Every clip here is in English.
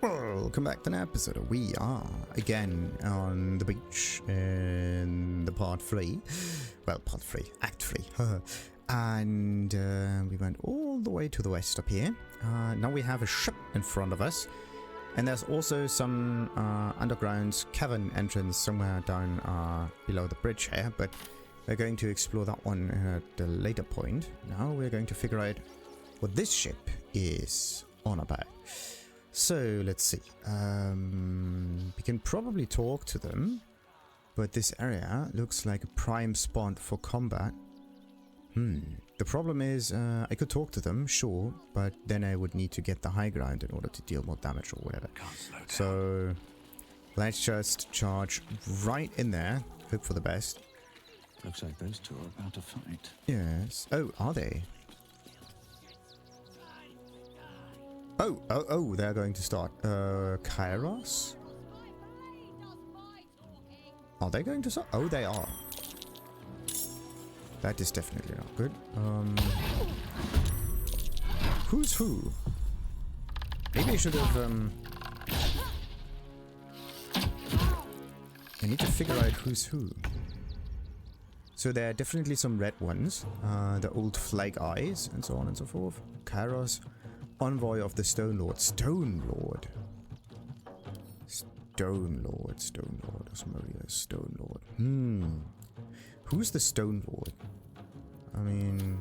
Welcome back to an episode. We are again on the beach in the part 3. Well, part 3, act 3. And we went all the way to the west up here. Now we have a ship in front of us. And there's also some underground cavern entrance somewhere down below the bridge here. But we're going to explore that one at a later point. Now we're going to figure out what this ship is on about. So let's see. We can probably talk to them, but this area looks like a prime spot for combat. The problem is I could talk to them, sure, but then I would need to get the high ground in order to deal more damage or whatever. So let's just charge right in there, hope for the best. Looks like those two are about to fight. Yes. Oh, are they? Oh, they're going to start. Cairos? Are they going to start? Oh, they are. That is definitely not good. Who's who? Maybe I should have, I need to figure out who's who. So there are definitely some red ones. The old flag eyes and so on and so forth. Cairos. Envoy of the Stone Lord. Stone Lord. Stone Lord. Stone Lord. Osmoria. Stone Lord. Who's the Stone Lord? I mean...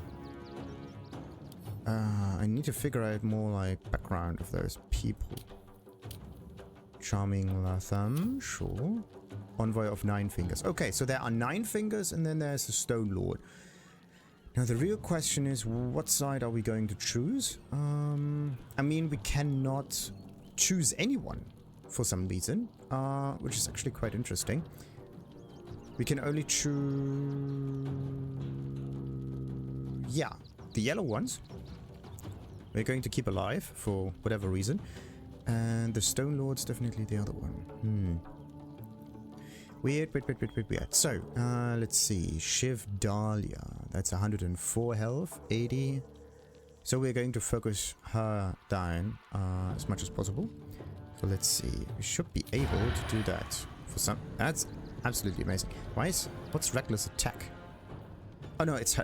I need to figure out more like background of those people. Charming Latham. Sure. Envoy of 9 Fingers. Okay, so there are 9 fingers and then there's the Stone Lord. Now the real question is, what side are we going to choose? I mean, we cannot choose anyone for some reason, which is actually quite interesting. We can only choose... yeah, the yellow ones. We're going to keep alive for whatever reason. And the Stone Lord's definitely the other one. Weird. So, let's see. Shiv Dahlia. That's 104 health, 80. So we're going to focus her down as much as possible. So let's see. We should be able to do that for some... That's absolutely amazing. What's reckless attack? Oh no, it's...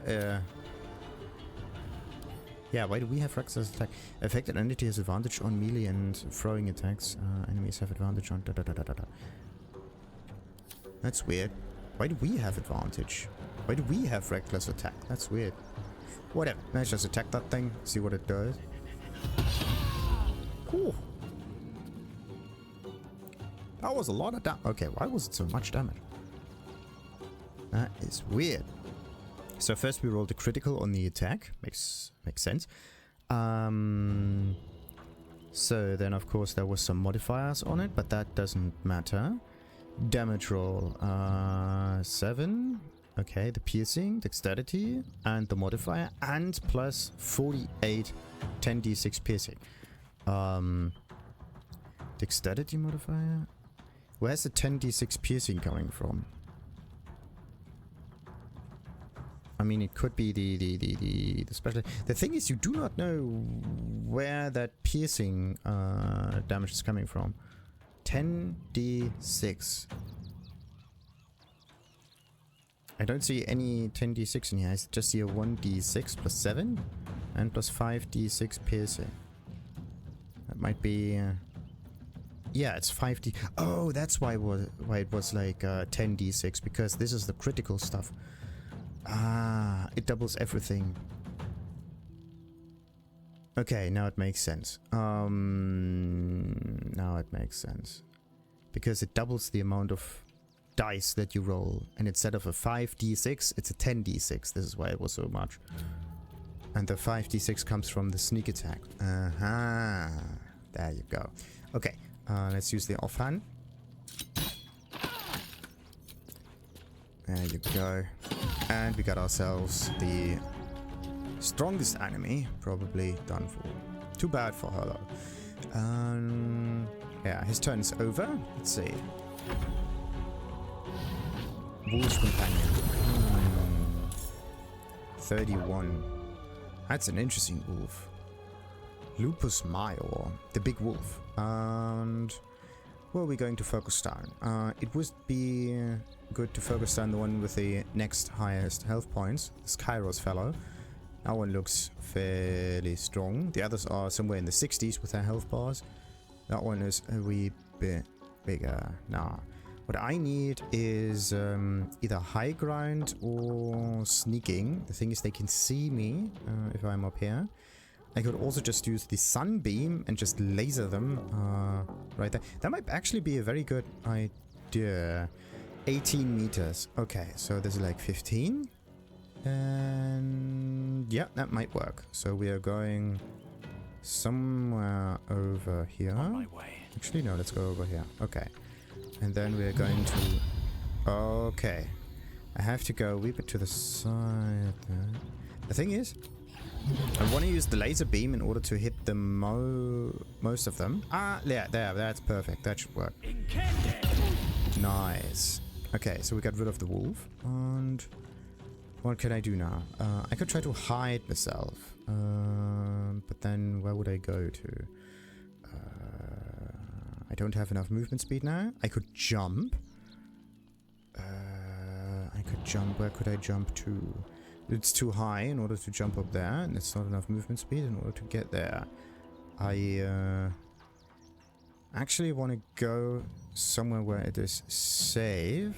yeah, why do we have reckless attack? Affected entity has advantage on melee and throwing attacks. Enemies have advantage on... That's weird. Why do we have advantage? Why do we have reckless attack? That's weird. Whatever. Let's just attack that thing. See what it does. Ooh. That was a lot of damage. Okay, why was it so much damage? That is weird. So first we rolled a critical on the attack. Makes sense. So then of course there was some modifiers on it, but that doesn't matter. Damage roll, 7. Okay, the piercing, dexterity, and the modifier, and plus 48, 10d6 piercing. Dexterity modifier? Where's the 10d6 piercing coming from? I mean, it could be the special... The thing is, you do not know where that piercing damage is coming from. 10d6. I don't see any 10d6 in here. I just see a 1d6 plus 7 and plus 5d6 piercing. That might be... yeah, it's 5d... Oh, that's why it was like 10d6, because this is the critical stuff. Ah, it doubles everything. Okay, now it makes sense. Now it makes sense. Because it doubles the amount of dice that you roll. And instead of a 5d6, it's a 10d6. This is why it was so much. And the 5d6 comes from the sneak attack. Aha. There you go. Okay, let's use the offhand. There you go. And we got ourselves the strongest enemy, probably done for. Too bad for her though. Yeah, his turn's over. Let's see. Wolf's Companion. 31. That's an interesting wolf. Lupus Major, the big wolf. And where are we going to focus down? It would be good to focus down the one with the next highest health points, this Cairos fellow. That one looks fairly strong. The others are somewhere in the 60s with their health bars. That one is a wee bit bigger. Nah. What I need is either high ground or sneaking. The thing is they can see me if I'm up here. I could also just use the sunbeam and just laser them right there. That might actually be a very good idea. 18 meters. Okay, so this is like 15. And yeah, that might work. So we are going somewhere over here. On my way. Actually, no, let's go over here. Okay. And then we're going to... Okay. I have to go a wee bit to the side there. The thing is, I want to use the laser beam in order to hit the most of them. Ah, yeah, there, that's perfect. That should work. Nice. Okay, so we got rid of the wolf. And what can I do now? I could try to hide myself. But then where would I go to? I don't have enough movement speed now. I could jump. Where could I jump to? It's too high in order to jump up there, and it's not enough movement speed in order to get there. I actually want to go somewhere where it is safe.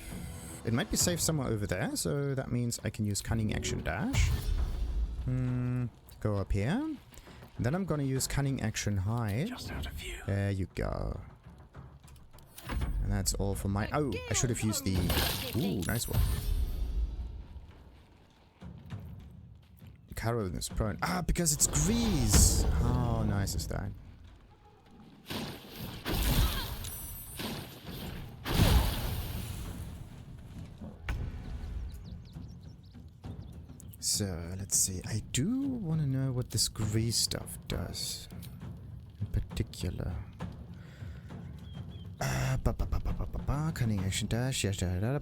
It might be safe somewhere over there, so that means I can use Cunning Action Dash. Go up here. And then I'm gonna use Cunning Action Hide. Just out of view. There you go. And that's all for my... Oh, I should have used the... Ooh, nice one. Carolyn is prone. Ah, because it's grease! How nice is that? So, let's see. I do want to know what this grease stuff does. In particular. Cunning Action Dash.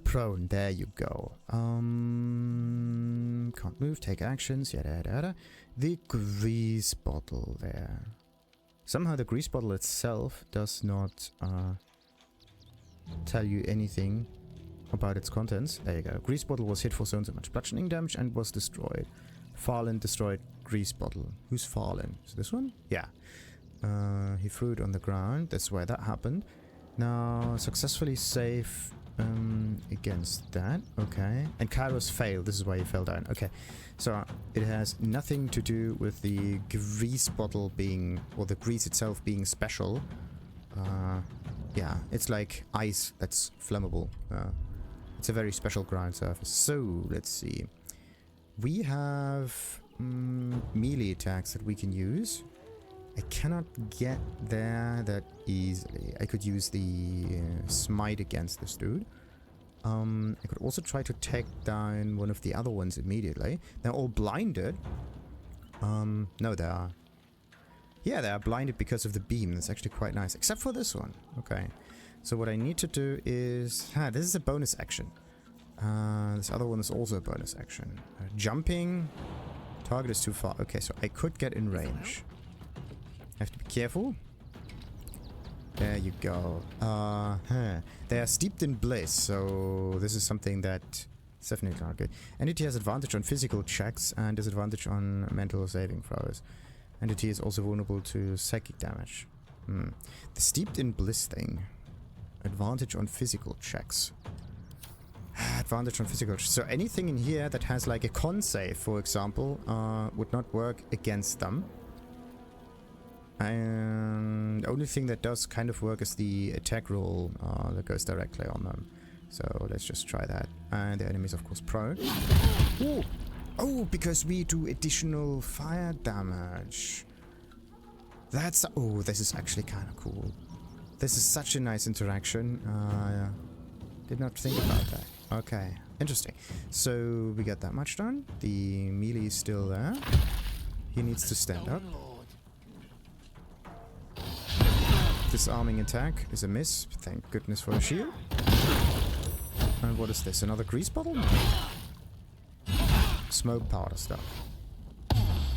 Prone. There you go. Can't move. Take actions. The grease bottle there. Somehow the grease bottle itself does not tell you anything about its contents. There you go. Grease bottle was hit for so much bludgeoning damage and was destroyed. Farlin destroyed grease bottle. Who's Farlin? Is this one? Yeah. He threw it on the ground. That's where that happened. Now, successfully save against that. Okay. And Cairos failed. This is why he fell down. Okay. So, it has nothing to do with the grease bottle being, or the grease itself being special. Yeah, it's like ice that's flammable. It's a very special ground surface. So, let's see. We have melee attacks that we can use. I cannot get there that easily. I could use the smite against this dude. I could also try to take down one of the other ones immediately. They're all blinded. No, they are. Yeah, they are blinded because of the beam. That's actually quite nice. Except for this one. Okay. So what I need to do is... this is a bonus action. This other one is also a bonus action. Jumping. Target is too far. Okay, so I could get in range. I have to be careful. There you go. They are steeped in bliss, so this is something that is definitely not good. Entity has advantage on physical checks and disadvantage on mental saving throws. Entity is also vulnerable to psychic damage. The steeped in bliss thing. Advantage on physical checks. Advantage on physical checks. So anything in here that has like a con save, for example, would not work against them. And the only thing that does kind of work is the attack roll that goes directly on them. So let's just try that. And the enemy is of course prone. Ooh. Oh, because we do additional fire damage. That's... Oh, this is actually kind of cool. This is such a nice interaction. Did not think about that. Okay, interesting. So we got that much done. The melee is still there. He needs to stand up. Disarming attack is a miss. Thank goodness for a shield. And what is this? Another grease bottle? Smoke powder stuff.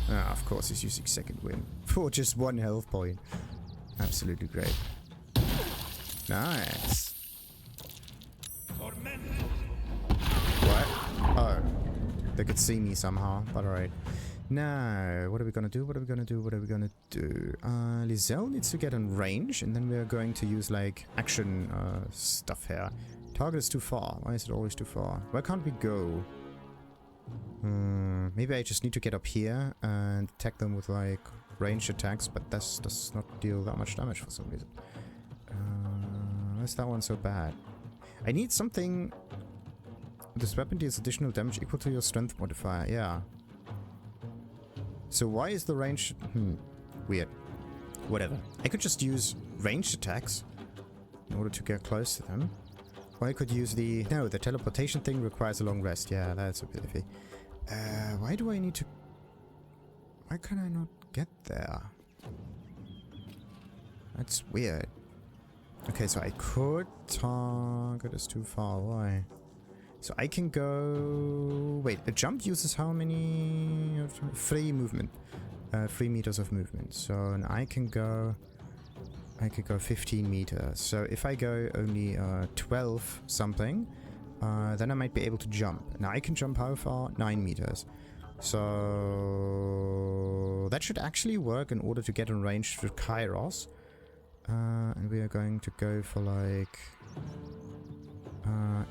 Of course he's using second wind. For just 1 health point. Absolutely great. Nice. What? Oh. They could see me somehow, but alright. Now, what are we gonna do? What are we gonna do? What are we gonna do? Lizelle needs to get in range, and then we're going to use, like, action stuff here. Target is too far. Why is it always too far? Where can't we go? Maybe I just need to get up here and attack them with, like, ranged attacks, but this does not deal that much damage for some reason. Why is that one so bad? I need something... This weapon deals additional damage equal to your strength modifier. Yeah. So why is the range... Weird. Whatever. I could just use ranged attacks in order to get close to them. Or I could use the... No, the teleportation thing requires a long rest. Yeah, that's a bit iffy. Why do I need to... Why can I not get there? That's weird. Okay, so I could target is too far. Why? So I can go... Wait, a jump uses how many... 3 movement. 3 meters of movement. So and I can go... I could go 15 meters. So if I go only 12 something, then I might be able to jump. Now I can jump how far? 9 meters. So that should actually work in order to get in range to Cairos. And we are going to go for like...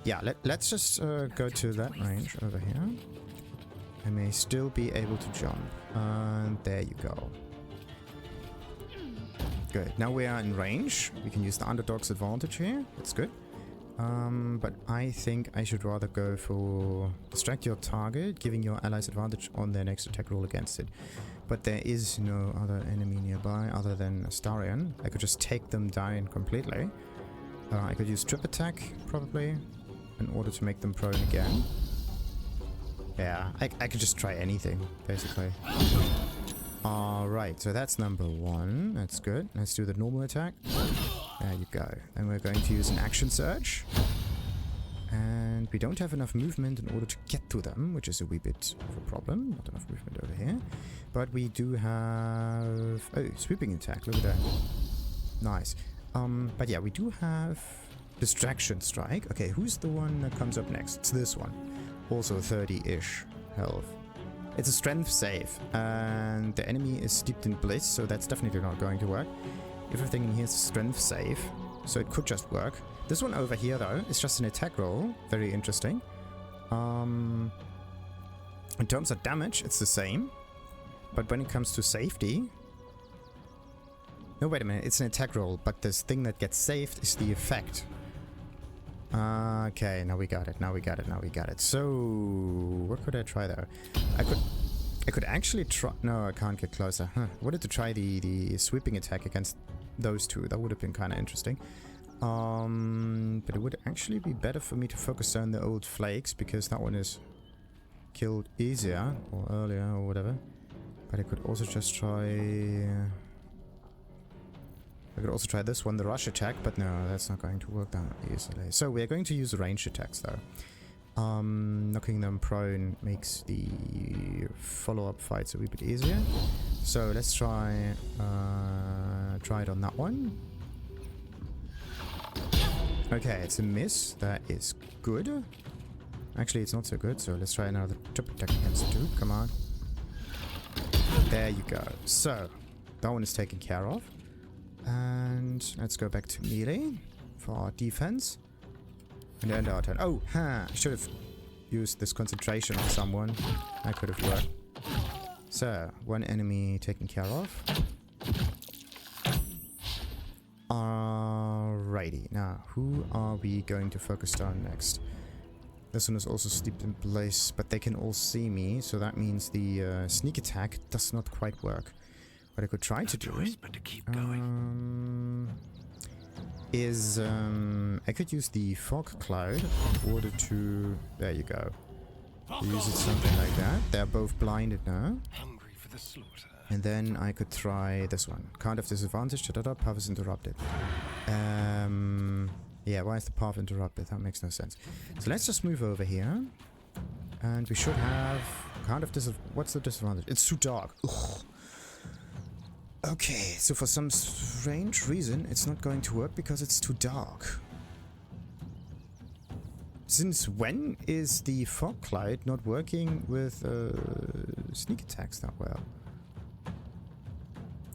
yeah, let's just go to that range over here. I may still be able to jump. And there you go. Good. Now we are in range. We can use the underdog's advantage here. That's good. But I think I should rather go for distract your target, giving your allies advantage on their next attack roll against it. But there is no other enemy nearby other than Larian. I could just take them down completely. I could use trip attack, probably, in order to make them prone again. Yeah, I could just try anything, basically. Alright, so that's number 1. That's good. Let's do the normal attack. There you go. And we're going to use an action surge. And we don't have enough movement in order to get to them, which is a wee bit of a problem. Not enough movement over here. But we do have... Oh, sweeping attack. Look at that. Nice. But yeah, we do have distraction strike. Okay, who's the one that comes up next? It's this one. Also 30-ish health. It's a strength save, and the enemy is steeped in bliss, so that's definitely not going to work. Everything in here is strength save, so it could just work. This one over here, though, is just an attack roll. Very interesting. In terms of damage, it's the same. But when it comes to safety... No, wait a minute. It's an attack roll, but this thing that gets saved is the effect. Okay, now we got it. Now we got it. Now we got it. So, what could I try there? I could actually try... No, I can't get closer. Huh. I wanted to try the sweeping attack against those two. That would have been kind of interesting. But it would actually be better for me to focus on the old flakes, because that one is killed easier, or earlier, or whatever. But I could also just try... I could also try this one, the rush attack, but no, that's not going to work that easily. So we're going to use ranged attacks, though. Knocking them prone makes the follow-up fights a wee bit easier. So let's try it on that one. Okay, it's a miss. That is good. Actually, it's not so good, so let's try another trip attack against the dude. Come on. There you go. So, that one is taken care of. And let's go back to melee for our defense. And end our turn. Oh, I should have used this concentration on someone. That could have worked. So, one enemy taken care of. Alrighty, now who are we going to focus on next? This one is also steeped in place, but they can all see me, so that means the sneak attack does not quite work. What I could try to do is I could use the fog cloud in order to... There you go. Use it something like that. They're both blinded now. Hungry for the slaughter. And then I could try this one. Can't have disadvantage. Path is interrupted. Yeah, why is the path interrupted? That makes no sense. So let's just move over here. And we should have... Can't have what's the disadvantage? It's too dark. Ugh. Okay, so for some strange reason, it's not going to work because it's too dark. Since when is the fog cloud not working with sneak attacks that well?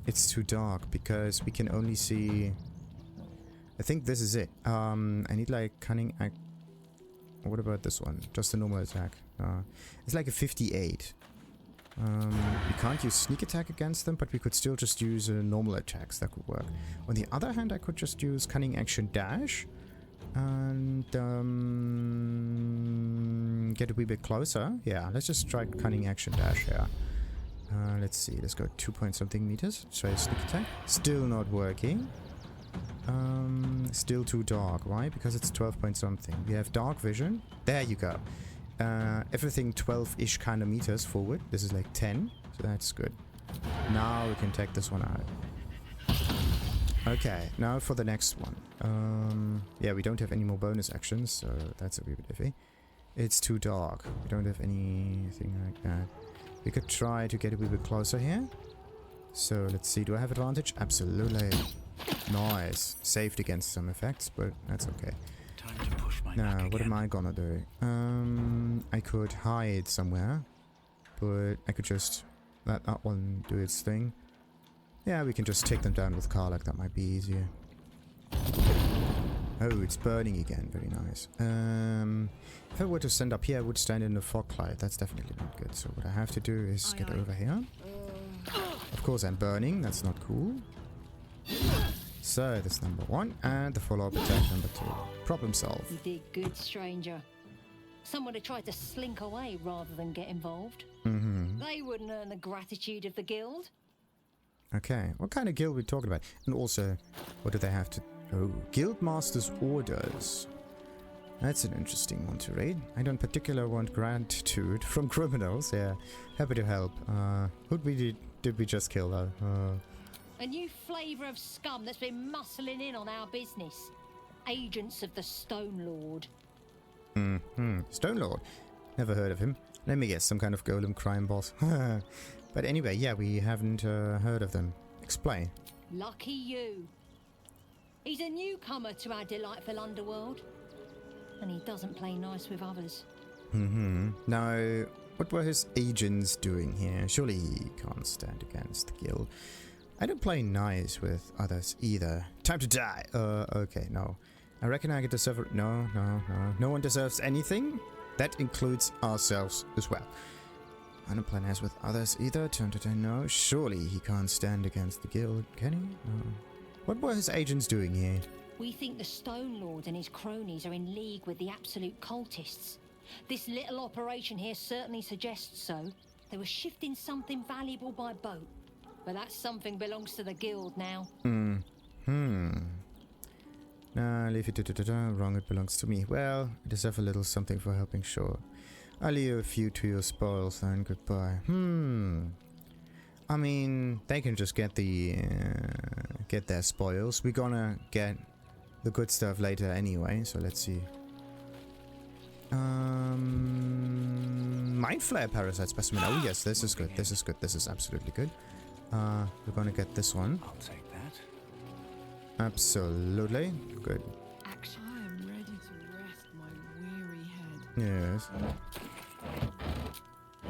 It's too dark because we can only see... I think this is it. I need like cunning act. What about this one? Just a normal attack. It's like a 58. We can't use sneak attack against them, but we could still just use normal attacks. That could work. On the other hand, I could just use cunning action dash and get a wee bit closer. Yeah, let's just try cunning action dash here. Let's see. Let's go 2 point something meters. Try a sneak attack. Still not working. Still too dark. Why? Because it's 12 point something. We have dark vision. There you go. Everything 12-ish kind of meters forward. This is like 10, so that's good. Now we can take this one out. Okay, now for the next one. Yeah, we don't have any more bonus actions, so that's a wee bit iffy. It's too dark. We don't have anything like that. We could try to get a wee bit closer here. So let's see, do I have advantage? Absolutely. Nice. Saved against some effects, but that's okay. Now, what am I gonna do? I could hide somewhere, but I could just let that one do its thing. Yeah, we can just take them down with Karlach, that might be easier. Oh, it's burning again, very nice. If I were to stand up here, I would stand in the fog cloud. That's definitely not good, so what I have to do is get over here. Of course I'm burning, that's not cool. So, that's number 1, and the follow-up attack number 2. Problem solved. You did good, stranger. Someone had tried to slink away rather than get involved. They wouldn't earn the gratitude of the guild. Okay, what kind of guild are we talking about? And also, what do they have to... Oh, Guildmaster's Orders. That's an interesting one to read. I don't particularly want gratitude from criminals. Yeah, happy to help. Who did we just kill though? A new flavour of scum that's been muscling in on our business. Agents of the Stone Lord. Stone Lord? Never heard of him. Let me guess, some kind of golem crime boss. But anyway, yeah, we haven't heard of them. Explain. Lucky you. He's a newcomer to our delightful underworld. And he doesn't play nice with others. Now, what were his agents doing here? Surely he can't stand against the guild. I don't play nice with others either. Time to die! Okay, no. I reckon I deserve... No. No one deserves anything. That includes ourselves as well. I don't play nice with others either. Time to die, no. Surely he can't stand against the guild, can he? No. What were his agents doing here? We think the Stone Lord and his cronies are in league with the absolute cultists. This little operation here certainly suggests so. They were shifting something valuable by boat. But that something belongs to the guild now. Nah, leave it to wrong, it belongs to me. Well, I deserve a little something for helping, sure. I'll leave a few to your spoils and goodbye. I mean, they can just get their spoils. We're gonna get the good stuff later anyway, so let's see. Mind Flayer Parasite specimen. Oh yes, this is good. This is good. This is absolutely good. We're gonna get this one. I'll take that. Absolutely. Good. Actually, I am ready to rest my weary head. Yes.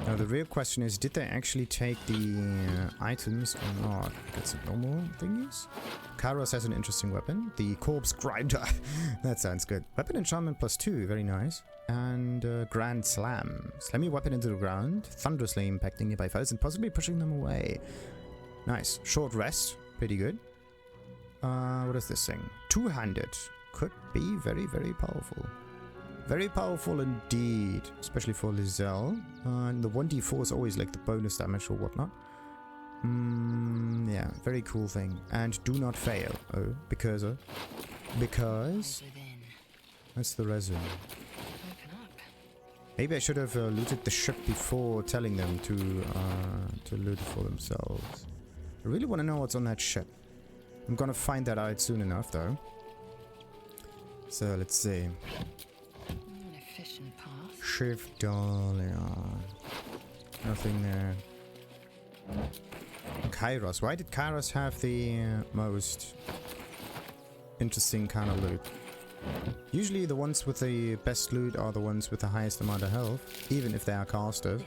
Now the real question is, did they actually take the items or not? Get some normal thingies? Cairos has an interesting weapon. The Corpsegrinder. That sounds good. Weapon enchantment +2. Very nice. And Grand Slam. Slam your weapon into the ground, thunderously impacting nearby foes and possibly pushing them away. Nice. Short rest. Pretty good. What is this thing? Two-handed. Could be very, very powerful. Very powerful indeed. Especially for Lizelle. And the 1d4 is always like the bonus damage or whatnot. Yeah, very cool thing. And do not fail. Oh, because that's the resin. Maybe I should have looted the ship before telling them to loot it for themselves. I really want to know what's on that ship. I'm gonna find that out soon enough, though. So let's see. An efficient path. Shift Dahlia. Nothing there. Cairos. Why did Cairos have the most interesting kind of loot? Usually the ones with the best loot are the ones with the highest amount of health, even if they are casters.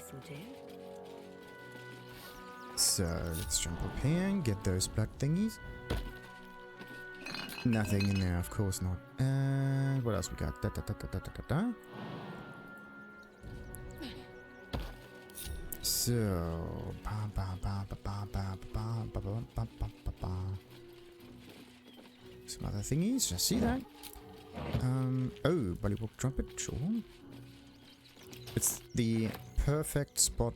So let's jump up here and get those blood thingies. Nothing in there, of course not. And what else we got? So some other thingies. I see that. Oh, Bullywog Trumpet, sure. It's the perfect spot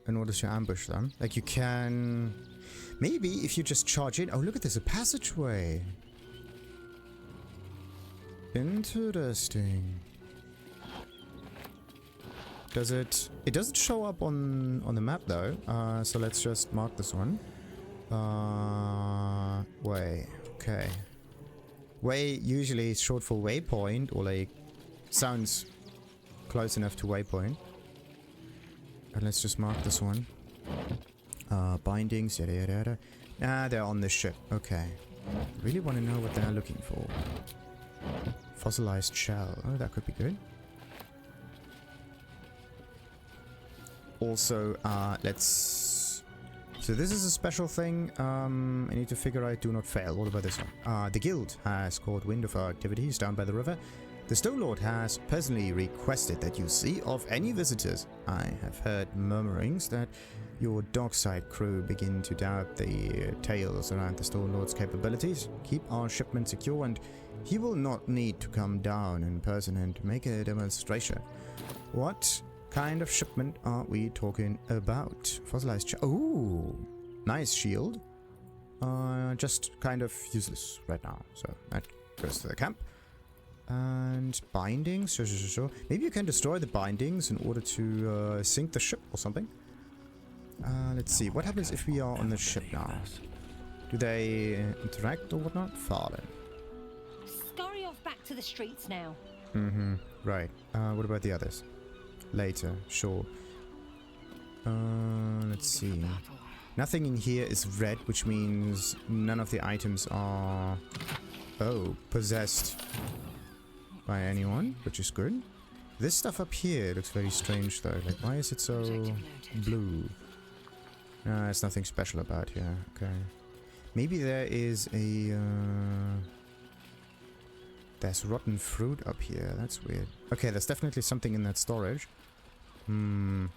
in order to ambush them. Like you can... Maybe if you just charge in... Oh, look at this, a passageway. Interesting. Does it... It doesn't show up on the map though. So let's just mark this one. Way. Okay. Way usually is short for waypoint, or like sounds close enough to waypoint. And let's just mark this one. Bindings, yada yada yada. Ah, they're on this ship. Okay. Really want to know what they're looking for. Fossilized shell. Oh, that could be good. Also, let's... So this is a special thing. I need to figure out do not fail. What about this one? The guild has caught wind of our activities down by the river. The Stone Lord has personally requested that you see of any visitors. I have heard murmurings that your dockside crew begin to doubt the tales around the Stone Lord's capabilities. Keep our shipment secure and he will not need to come down in person and make a demonstration. What kind of shipment are we talking about? Fossilized oh, nice shield. Just kind of useless right now. So that goes to the camp. And bindings, sure. Maybe you can destroy the bindings in order to sink the ship or something. Let's see, what happens if we are on the ship now? Do they interact or whatnot? Farlin. Scurry off back to the streets now. Mm-hmm, right. What about the others? Later, sure. Let's see. Nothing in here is red, which means none of the items are... Oh, possessed by anyone, which is good. This stuff up here looks very strange though. Like, why is it so blue? There's nothing special about here. Okay. Maybe there is a... There's rotten fruit up here. That's weird. Okay, there's definitely something in that storage. No,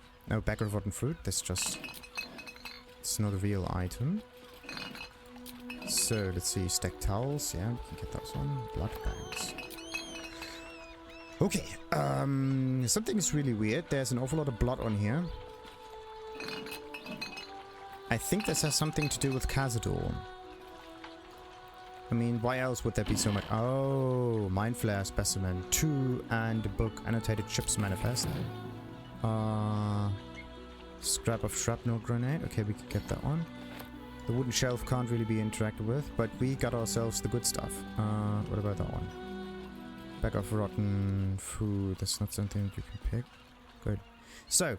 bag of rotten fruit. That's just... It's not a real item. So, let's see. Stacked towels. Yeah, we can get those on. Blood bags. Okay. Something's really weird. There's an awful lot of blood on here. I think this has something to do with Cazador. I mean, why else would there be so much? Oh, Mind Flare specimen 2 and a book, Annotated Ship's Manifesto. Scrap of shrapnel grenade. Okay, we can get that one. The wooden shelf can't really be interacted with, but we got ourselves the good stuff. What about that one? Bag of rotten food. That's not something that you can pick. Good. So,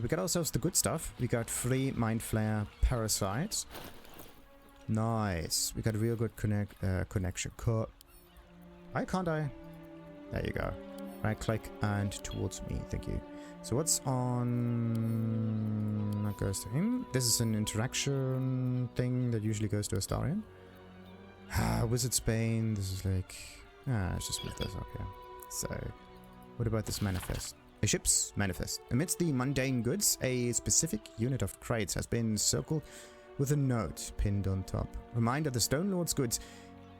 we got ourselves the good stuff. We got 3 Mind Flare Parasites. Nice. We got a real good connection. Why can't I? There you go. Right click and towards me. Thank you. So what's on... That goes to him. This is an interaction thing that usually goes to Astarion. Wizard's Bane. This is like... let's just split this up here. So, what about this manifest? A ship's manifest. Amidst the mundane goods, a specific unit of crates has been circled with a note pinned on top. Reminder, the Stone Lord's goods.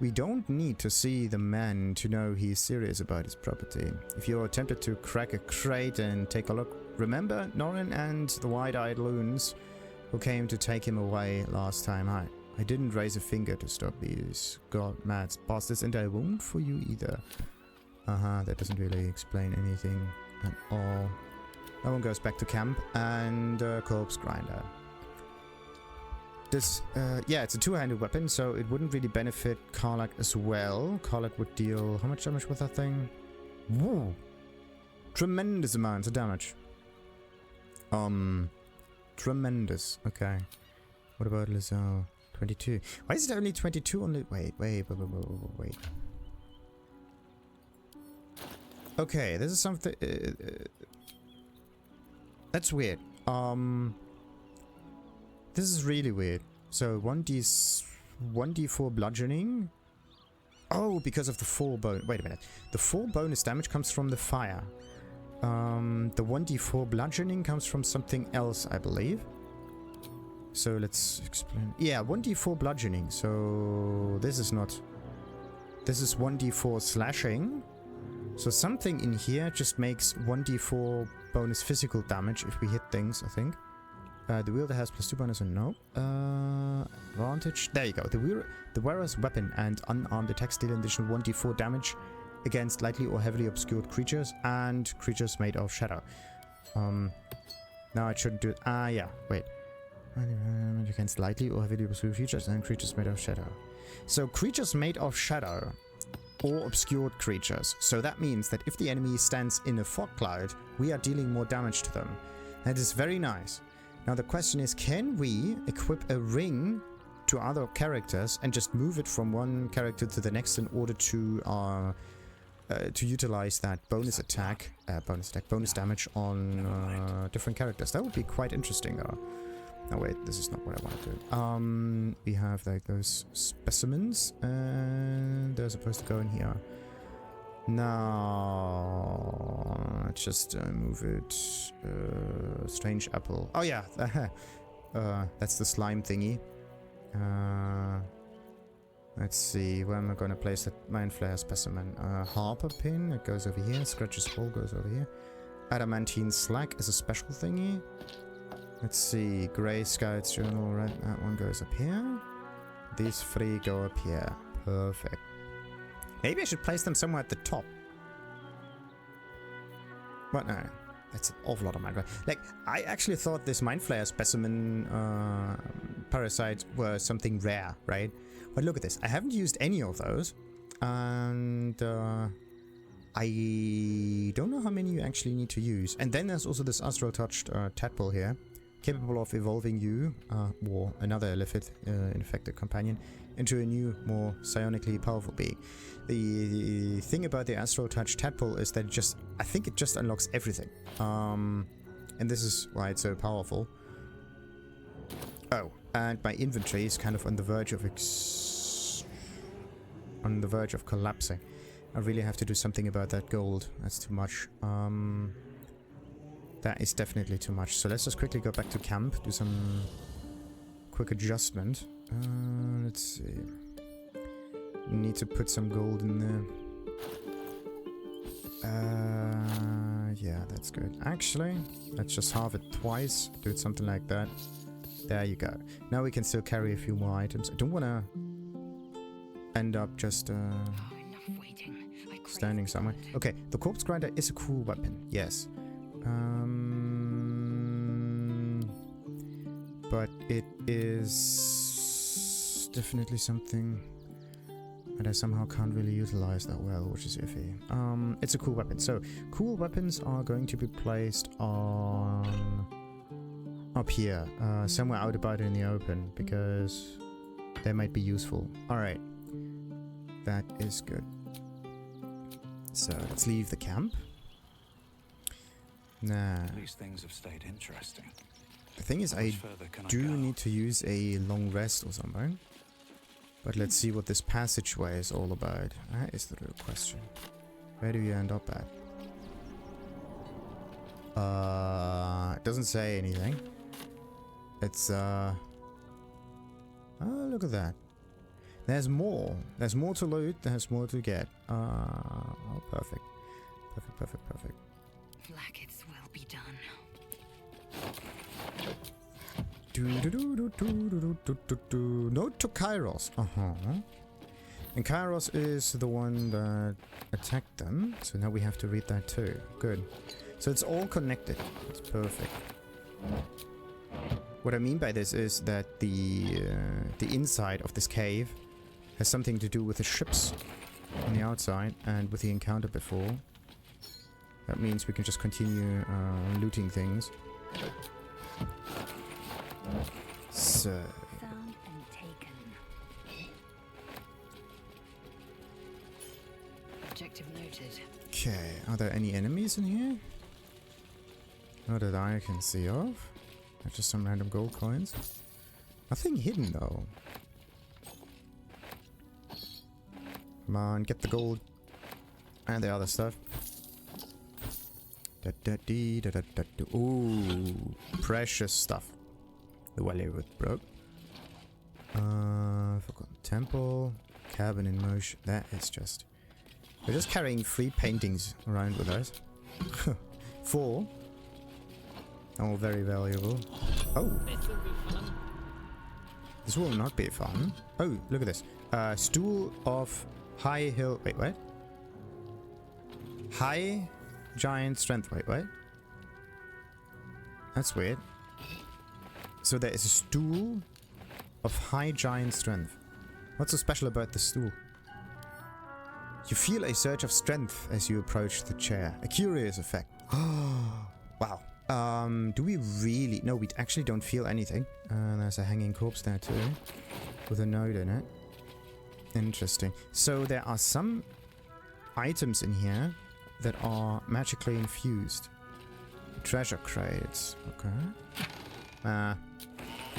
We don't need to see the man to know he's serious about his property. If you're tempted to crack a crate and take a look, remember Norrin and the wide-eyed loons who came to take him away last time. I didn't raise a finger to stop these god-mad bastards, and I won't for you either. That doesn't really explain anything at all. That one goes back to camp, and Corpsegrinder. This, yeah, it's a two-handed weapon, so it wouldn't really benefit Karlak as well. Karlak would deal... How much damage with that thing? Woo! Tremendous amounts of damage. tremendous. Okay. What about Lizzo? 22. Why is it only 22 on the... Wait. Okay, this is something... that's weird. This is really weird. So 1d4 bludgeoning. Oh, because of the 4 bone. Wait a minute. The 4 bonus damage comes from the fire. The 1d4 bludgeoning comes from something else, I believe. So let's explain. Yeah, 1d4 bludgeoning. So this is not... This is 1d4 slashing. So something in here just makes 1d4 bonus physical damage if we hit things, I think. The wielder has +2 bonus or no. Advantage. There you go. The wearer's weapon and unarmed attacks deal an additional 1d4 damage against lightly or heavily obscured creatures and creatures made of shadow. Now I shouldn't do it. Yeah. Wait. Against lightly or heavily obscured creatures and creatures made of shadow. So creatures made of shadow or obscured creatures. So that means that if the enemy stands in a fog cloud, we are dealing more damage to them. That is very nice. Now the question is, can we equip a ring to other characters and just move it from one character to the next in order to utilize that bonus damage on different characters? That would be quite interesting. No wait, this is not what I want to do. We have like those specimens, and they're supposed to go in here. Now, just move it. Strange apple. Oh yeah, that's the slime thingy. Let's see, where am I going to place that Mind Flayer specimen? Harper pin, it goes over here. Scratch's ball goes over here. Adamantine slack is a special thingy. Let's see, Grey Scout's journal, right? That one goes up here. These 3 go up here. Perfect. Maybe I should place them somewhere at the top. But no, that's an awful lot of Mind Flayer. Like, I actually thought this Mind Flayer specimen parasites were something rare, right? But look at this. I haven't used any of those. And I don't know how many you actually need to use. And then there's also this Astral Touched tadpole here, capable of evolving you, or another infected companion, into a new, more psionically powerful being. The thing about the Astral Touch tadpole is that I think it just unlocks everything. And this is why it's so powerful. Oh, and my inventory is kind of on the verge of collapsing. I really have to do something about that gold. That's too much. That is definitely too much. So let's just quickly go back to camp, do some quick adjustment. Let's see. Need to put some gold in there. Yeah, that's good. Actually, let's just halve it twice. Do it something like that. There you go. Now we can still carry a few more items. I don't want to end up just standing somewhere. Okay, the Corpsegrinder is a cool weapon. Yes. But it is definitely something that I somehow can't really utilize that well, which is iffy. It's a cool weapon. So, cool weapons are going to be placed on up here, somewhere out about in the open, because they might be useful. Alright. That is good. So, let's leave the camp. Nah. These things have stayed interesting. The thing is, I do need to use a long rest or something. But let's see what this passageway is all about. That is the real question. Where do you end up at? It doesn't say anything. It's, oh, look at that. There's more. There's more to loot. There's more to get. Oh, perfect. Perfect. Blackets will be done. Note to Cairos. And Cairos is the one that attacked them. So now we have to read that too. Good. So it's all connected. It's perfect. What I mean by this is that the inside of this cave has something to do with the ships on the outside and with the encounter before. That means we can just continue looting things. So, Found and taken. Objective noted. okay, are there any enemies in here? Not that I can see of. Just some random gold coins. Nothing hidden though. Come on, get the gold. And the other stuff. Ooh, precious stuff. The Wally with broke. Forgotten Temple. Cabin in motion. That is just... We're just carrying 3 paintings around with us. 4. All very valuable. Oh. This will not be fun. Oh, look at this. Stool of high hill... Wait, what? High giant strength. Wait, what? That's weird. So there is a stool of high giant strength. What's so special about the stool? You feel a surge of strength as you approach the chair. A curious effect. Wow. Do we really... No, we actually don't feel anything. There's a hanging corpse there too. With a note in it. Interesting. So there are some items in here that are magically infused. Treasure crates. Okay.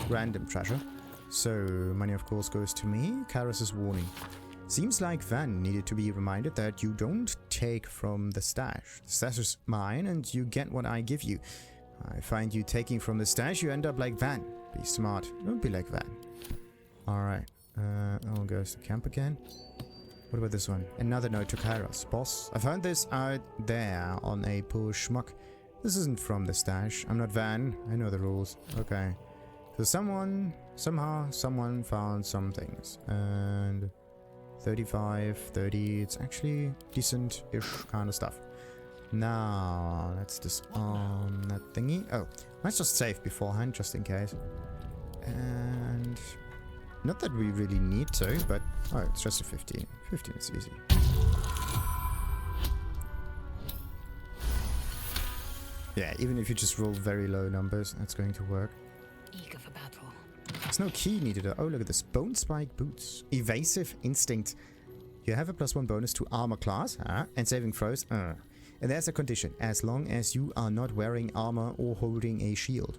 Random treasure. So, money of course goes to me. Cairos' warning. Seems like Van needed to be reminded that you don't take from the stash. The stash is mine and you get what I give you. I find you taking from the stash, you end up like Van. Be smart. Don't be like Van. Alright. I'll go to camp again. What about this one? Another note to Cairos. Boss, I found this out there on a poor schmuck. This isn't from the stash. I'm not Van. I know the rules. Okay. So somehow someone found some things. And 35, 30, it's actually decent-ish kind of stuff. Now, let's disarm that thingy. Oh, let's just save beforehand, just in case. And... not that we really need to, but... oh, it's just a 15. 15 is easy. Yeah, even if you just roll very low numbers, that's going to work. Eager for battle. There's no key needed. Oh, look at this. Bonespike Boots. Evasive Instinct. You have a +1 bonus to armor class, and saving throws. And there's a condition. As long as you are not wearing armor or holding a shield.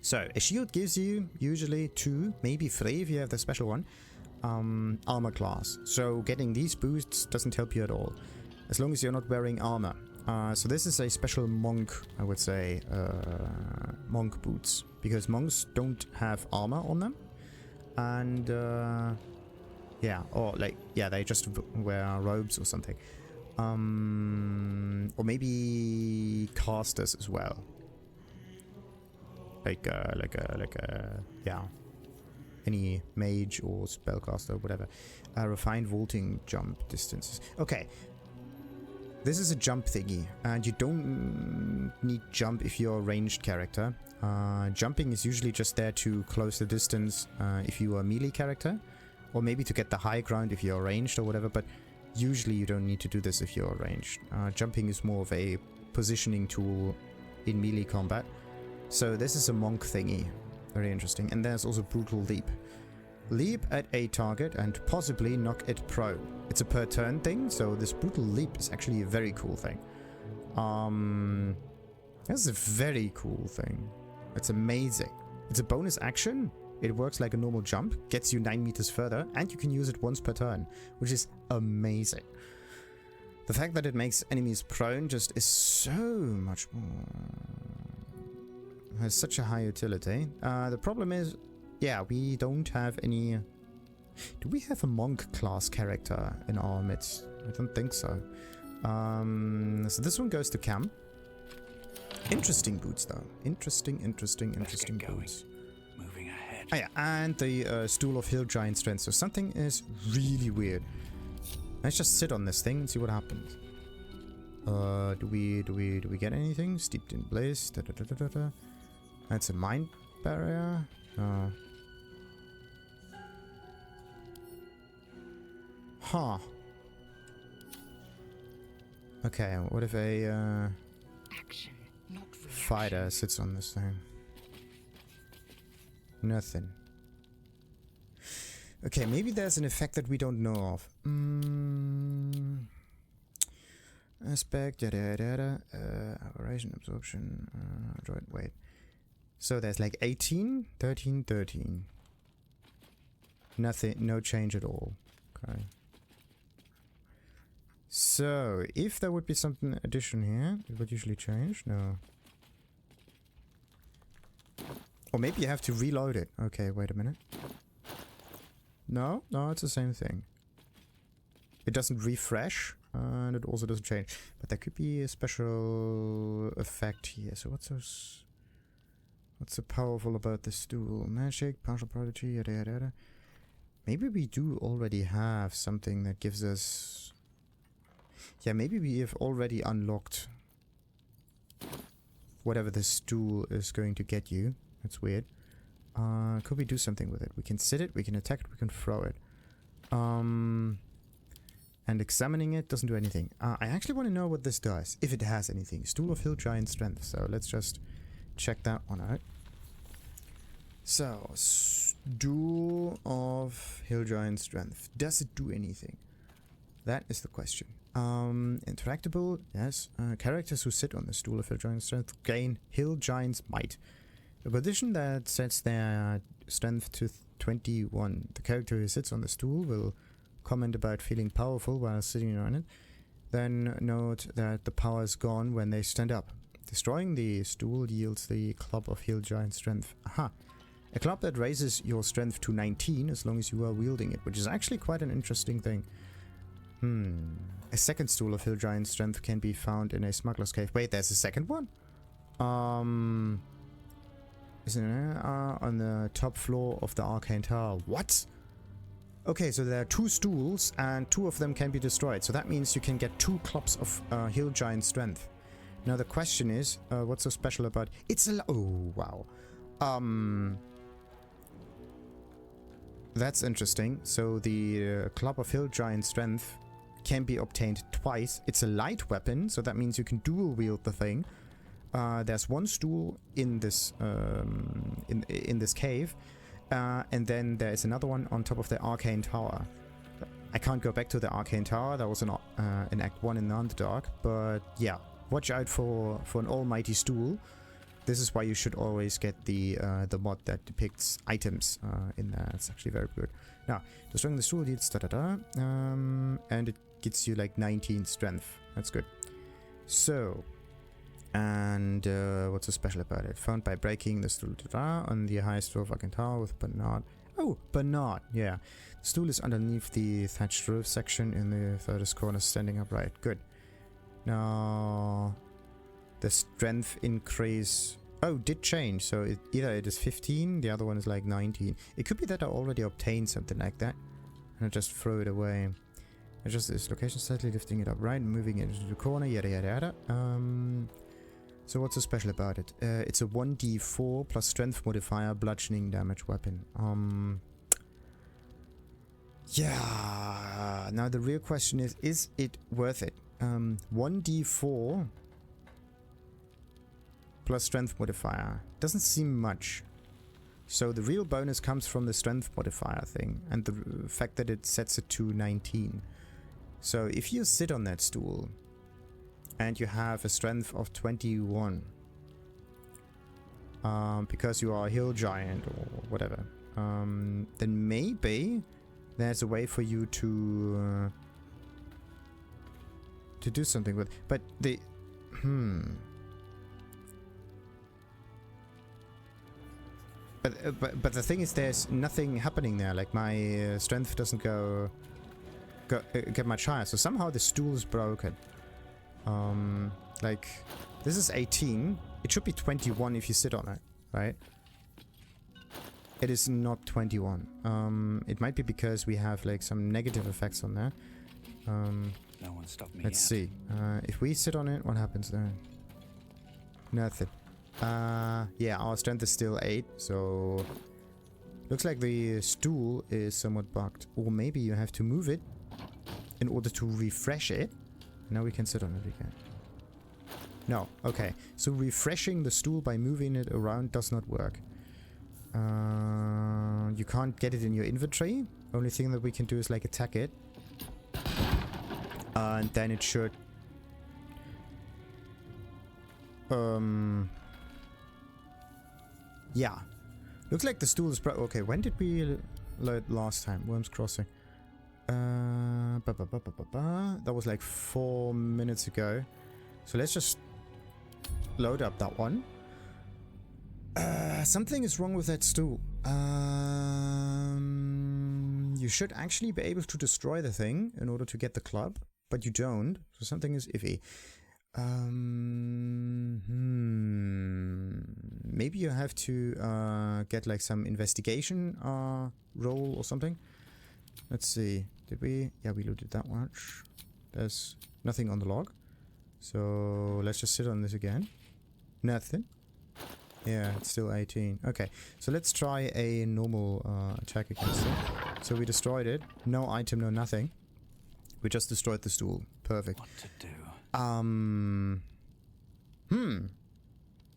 So, a shield gives you usually 2, maybe 3 if you have the special one. Armor class. So, getting these boosts doesn't help you at all. As long as you're not wearing armor. So this is a special monk, I would say, monk boots. Because monks don't have armor on them. And, yeah, or like, yeah, they just wear robes or something. Or maybe casters as well. Yeah. Any mage or spellcaster or whatever. Refined vaulting jump distances. Okay. This is a jump thingy, and you don't need jump if you're a ranged character. Jumping is usually just there to close the distance if you are a melee character, or maybe to get the high ground if you're ranged or whatever, but usually you don't need to do this if you're ranged. Jumping is more of a positioning tool in melee combat. So this is a monk thingy. Very interesting. And there's also Brutal Leap. Leap at a target and possibly knock it prone. It's a per turn thing, so this Brutal Leap is actually a very cool thing. That's a very cool thing. It's amazing. It's a bonus action. It works like a normal jump, gets you 9 meters further, and you can use it once per turn, which is amazing. The fact that it makes enemies prone just is so much more... has such a high utility. The problem is, yeah, we don't have any... Do we have a monk class character in our midst? I don't think so. So this one goes to Cam. Interesting boots, though. Interesting boots. Moving ahead. Oh, yeah, and the Stool of Hill Giant Strength. So something is really weird. Let's just sit on this thing and see what happens. Do we get anything? Steeped in Blaze. Da, da, da, da, da, da. That's a mind barrier. Huh. Okay, what if a Action, not reaction. fighter sits on this thing? Nothing. Okay, maybe there's an effect that we don't know of. Aspect, yada yada yada. Aberration, absorption, droid, wait. So there's like 18, 13, 13. Nothing, no change at all. Okay. So, if there would be something addition here, it would usually change. No. Or maybe you have to reload it. Okay, wait a minute. No, no, it's the same thing. It doesn't refresh, and it also doesn't change. But there could be a special effect here. So what's so powerful about the stool? Magic, partial prodigy, yada yada yada. Maybe we do already have something that gives us... Yeah, maybe we have already unlocked whatever the stool is going to get you. That's weird. Could we do something with it? We can sit it, we can attack it, we can throw it. And examining it doesn't do anything. I actually want to know what this does, if it has anything. Stool of Hill Giant Strength. So let's just check that one out. So, Stool of Hill Giant Strength. Does it do anything? That is the question. Interactable, yes. Characters who sit on the Stool of Hill Giant Strength gain Hill Giant's Might. A condition that sets their strength to 21. The character who sits on the stool will comment about feeling powerful while sitting on it. Then note that the power is gone when they stand up. Destroying the stool yields the Club of Hill Giant Strength. Aha! A club that raises your strength to 19 as long as you are wielding it, which is actually quite an interesting thing. A second Stool of Hill Giant Strength can be found in a Smuggler's Cave. Wait, there's a second one? Isn't it on the top floor of the Arcane Tower? What? Okay, so there are 2 stools and 2 of them can be destroyed. So that means you can get 2 clubs of Hill Giant Strength. Now the question is, what's so special about... It's a... Oh, wow. That's interesting. So the Club of Hill Giant Strength can be obtained twice. It's a light weapon, so that means you can dual wield the thing. There's 1 stool in this in this cave, and then there is another one on top of the Arcane Tower. I can't go back to the Arcane Tower. That was in Act 1 in the Underdark, but yeah, watch out for an almighty stool. This is why you should always get the mod that depicts items in there. It's actually very good. Now, destroying the stool deals and it gets you like 19 strength. That's good. So. And what's so special about it? Found by breaking the stool on the highest floor of Arcane Tower with Bernard. Oh, Bernard, yeah. The stool is underneath the thatched roof section in the furthest corner, standing upright. Good. Now, the strength increase... Oh, did change. So either it is 15, the other one is like 19. It could be that I already obtained something like that. And I just throw it away. Adjust this location slightly, lifting it upright, moving it into the corner, yada yada yada. So what's so special about it? It's a 1d4 plus strength modifier bludgeoning damage weapon. Yeah. Now the real question is it worth it? 1d4 plus strength modifier. Doesn't seem much. So the real bonus comes from the strength modifier thing and the fact that it sets it to 19. So if you sit on that stool and you have a strength of 21 because you are a hill giant or whatever, then maybe there's a way for you to do something with. But the But the thing is, there's nothing happening there. Like my strength doesn't get much higher. So somehow the stool is broken. Like this is 18. It should be 21 if you sit on it, right? It is not 21. It might be because we have like some negative effects on there. No one stopped me. Let's see. If we sit on it, what happens then? Nothing. Yeah, our strength is still 8, so looks like the stool is somewhat bugged. Or maybe you have to move it in order to refresh it. Now we can sit on it again. No, okay. So refreshing the stool by moving it around does not work. You can't get it in your inventory. Only thing that we can do is like attack it. And then it should... yeah. Looks like the stool is... okay, when did we load last time? Worms Crossing. That was like 4 minutes ago. So let's just load up that one. Something is wrong with that stool. You should actually be able to destroy the thing in order to get the club, but you don't. So something is iffy. Maybe you have to get like some investigation roll or something. Let's see. Did we? Yeah, we looted that much. There's nothing on the log. So let's just sit on this again. Nothing. Yeah, it's still 18. Okay, so let's try a normal attack against it. So we destroyed it. No item, no nothing. We just destroyed the stool. Perfect. What to do?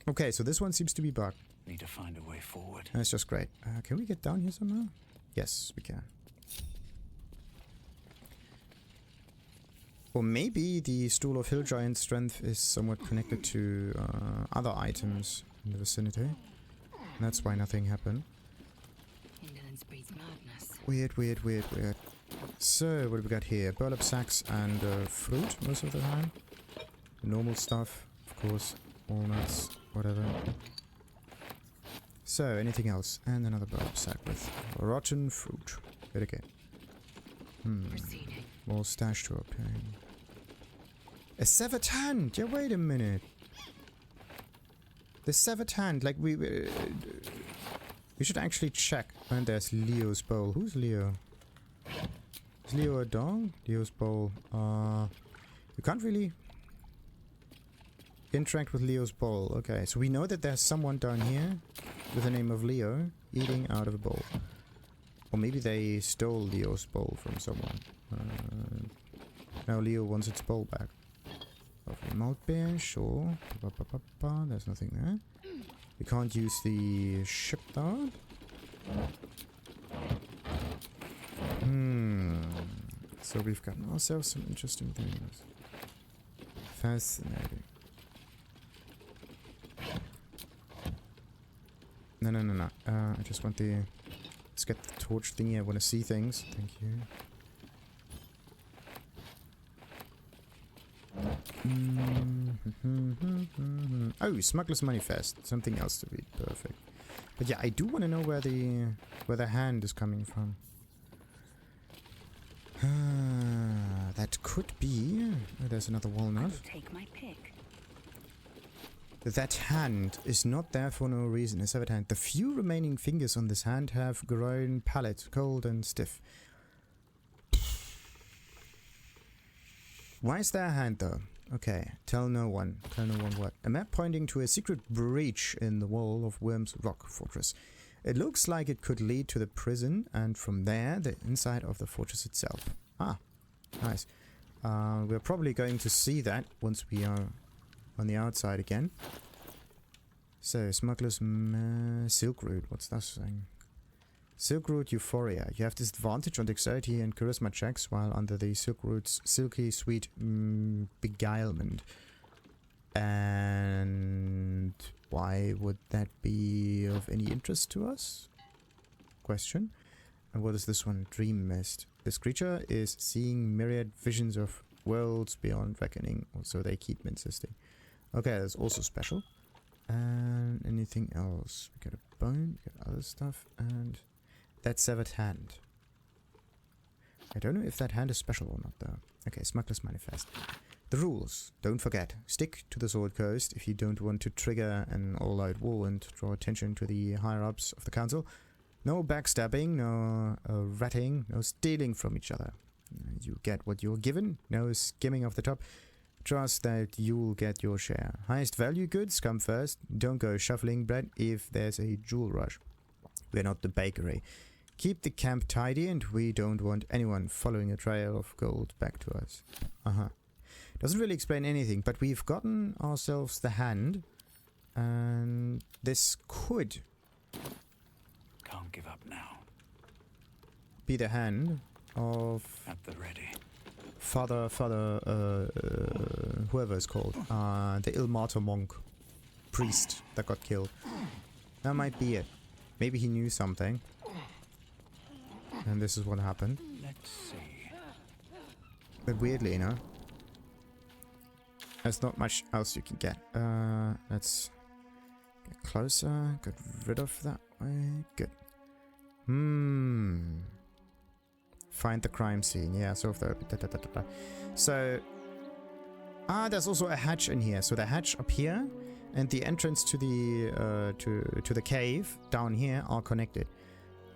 Okay, so this one seems to be bugged. Need to find a way forward. That's just great. Can we get down here somehow? Yes, we can. Or maybe the Stool of Hill Giant Strength is somewhat connected to other items in the vicinity. That's why nothing happened. Indolence breeds madness. Weird, weird, weird, weird. So, what do we got here? Burlap sacks and fruit most of the time. The normal stuff, of course. Walnuts, whatever. So, anything else? And another burlap sack with rotten fruit. Hit again. More stash to obtain. A severed hand! Yeah, wait a minute. The severed hand, like we should actually check. And there's Leo's bowl. Who's Leo? Is Leo a dog? Leo's bowl. You can't really interact with Leo's bowl. Okay, so we know that there's someone down here with the name of Leo eating out of a bowl. Or maybe they stole Leo's bowl from someone. Now Leo wants its bowl back. Lovely malt beer, sure. There's nothing there. We can't use the ship dart. So we've gotten ourselves some interesting things. Fascinating. No. I just want the... Let's get the torch thingy. I want to see things. Thank you. Oh, Smuggler's Manifest. Something else to read. Perfect. But yeah, I do want to know where the hand is coming from. That could be... Oh, there's another walnut. Take my pick. That hand is not there for no reason. A severed hand. The few remaining fingers on this hand have grown pallid, cold and stiff. Why is there a hand though? Okay, tell no one. Tell no one what. A map pointing to a secret breach in the wall of Worm's Rock Fortress. It looks like it could lead to the prison and from there the inside of the fortress itself. Ah, nice. We're probably going to see that once we are on the outside again. So, Smuggler's Silk Root. What's that saying? Silk Root Euphoria. You have disadvantage on dexterity and charisma checks while under the Silk Root's silky sweet beguilement. And why would that be of any interest to us? Question. And what is this one? Dream Mist. This creature is seeing myriad visions of worlds beyond reckoning. So they keep insisting. Okay, that's also special. And anything else? We got a bone, we got other stuff, and that severed hand. I don't know if that hand is special or not though. Okay, Smuggler's Manifest. The rules. Don't forget. Stick to the Sword Coast if you don't want to trigger an all-out war and draw attention to the higher-ups of the council. No backstabbing, no ratting, no stealing from each other. You get what you're given, no skimming off the top. Trust that you'll get your share. Highest value goods come first. Don't go shuffling bread if there's a jewel rush. We're not the bakery. Keep the camp tidy and we don't want anyone following a trail of gold back to us. Doesn't really explain anything, but we've gotten ourselves the hand. And this could Can't give up now. Be the hand of At the ready. Father, whoever it's called, the Ilmater monk, priest that got killed. That might be it. Maybe he knew something, and this is what happened. Let's see. But weirdly, you know, there's not much else you can get. Let's get closer, get rid of that way. Good. Find the crime scene. Yeah, so if the so there's also a hatch in here. So the hatch up here and the entrance to the to the cave down here are connected.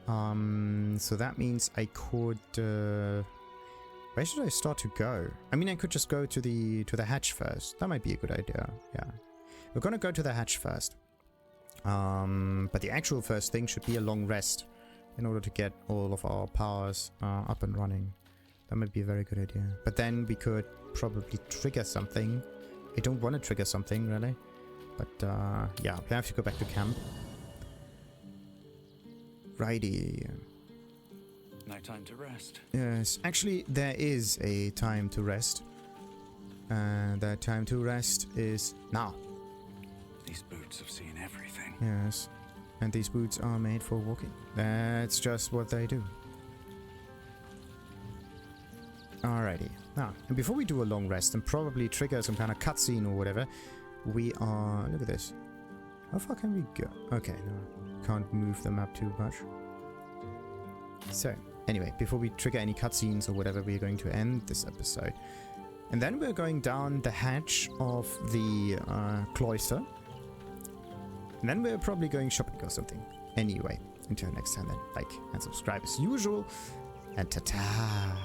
So that means I could where should I start to go? I mean, I could just go to the hatch first. That might be a good idea. Yeah. We're gonna go to the hatch first. But the actual first thing should be a long rest in order to get all of our powers up and running. That might be a very good idea. But then we could probably trigger something. I don't want to trigger something, really. But yeah, we have to go back to camp. Righty. No time to rest. Yes, actually there is a time to rest. That time to rest is now. These boots have seen everything. Yes. And these boots are made for walking. That's just what they do. Alrighty. Now, and before we do a long rest and probably trigger some kind of cutscene or whatever, we are... Look at this. How far can we go? Okay, no. Can't move the map too much. So, anyway, before we trigger any cutscenes or whatever, we're going to end this episode. And then we're going down the hatch of the cloister. And then we're probably going shopping or something. Anyway, until next time then, like and subscribe as usual. And ta-ta!